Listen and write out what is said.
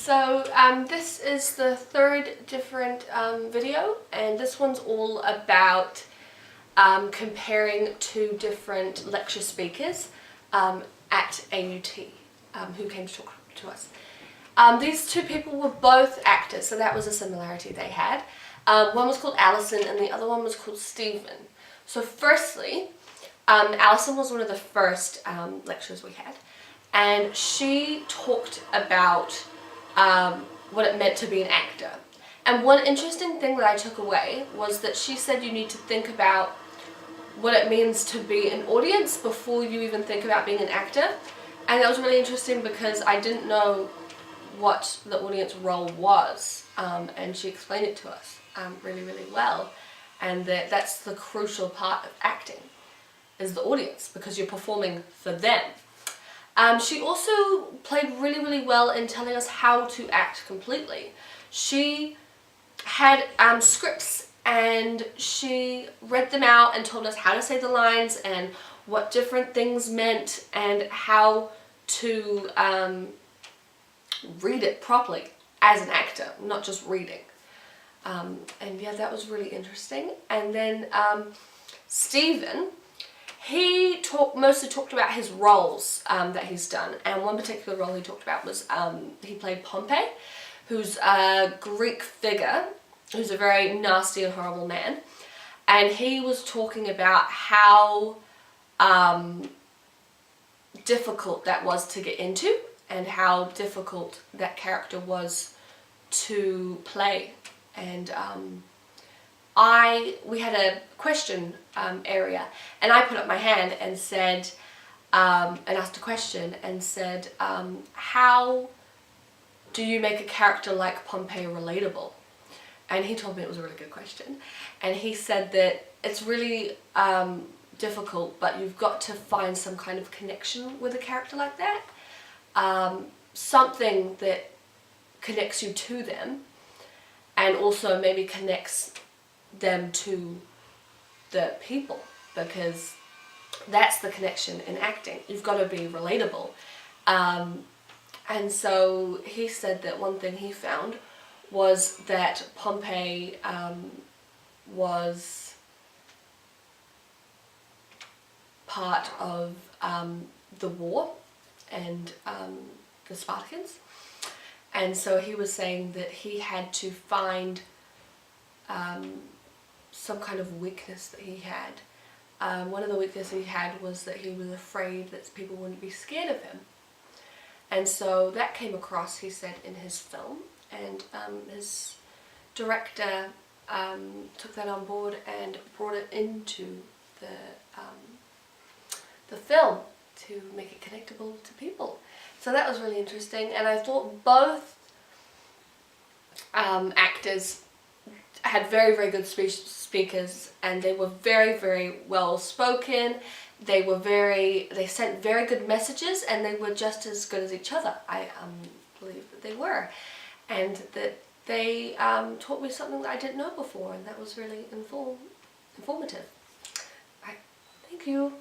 So this is the third different video, and this one's all about comparing two different lecture speakers at AUT who came to talk to us. These two people were both actors, so that was a similarity they had. One was called Alison and the other one was called Stephen. So firstly, Alison was one of the first lecturers we had, and she talked about what it meant to be an actor. And one interesting thing that I took away was that she said you need to think about what it means to be an audience before you even think about being an actor. And that was really interesting because I didn't know what the audience role was, and she explained it to us really well, and that's the crucial part of acting, is the audience, because you're performing for them. She also played really well in telling us how to act completely. She had scripts, and she read them out and told us how to say the lines and what different things meant and how to read it properly as an actor, not just reading. And yeah, that was really interesting. And then Stephen, he mostly talked about his roles that he's done, and one particular role he talked about was he played Pompey, who's a Greek figure who's a very nasty and horrible man, and he was talking about how difficult that was to get into and how difficult that character was to play. And we had a question area, and I put up my hand and said, and asked a question and said, how do you make a character like Pompey relatable? And he told me it was a really good question, and he said that it's really difficult, but you've got to find some kind of connection with a character like that, something that connects you to them, and also maybe connects them to the people, because that's the connection in acting. You've got to be relatable. And so he said that one thing he found was that Pompey was part of the war and the Spartans. And so he was saying that he had to find some kind of weakness that he had. One of the weaknesses he had was that he was afraid that people wouldn't be scared of him. And so that came across, he said, in his film, and his director took that on board and brought it into the film to make it connectable to people. So that was really interesting, and I thought both actors had very good speakers, and they were very well spoken. They sent very good messages, and they were just as good as each other. I believe that they were, and that they taught me something that I didn't know before, and that was really informative. Right. Thank you.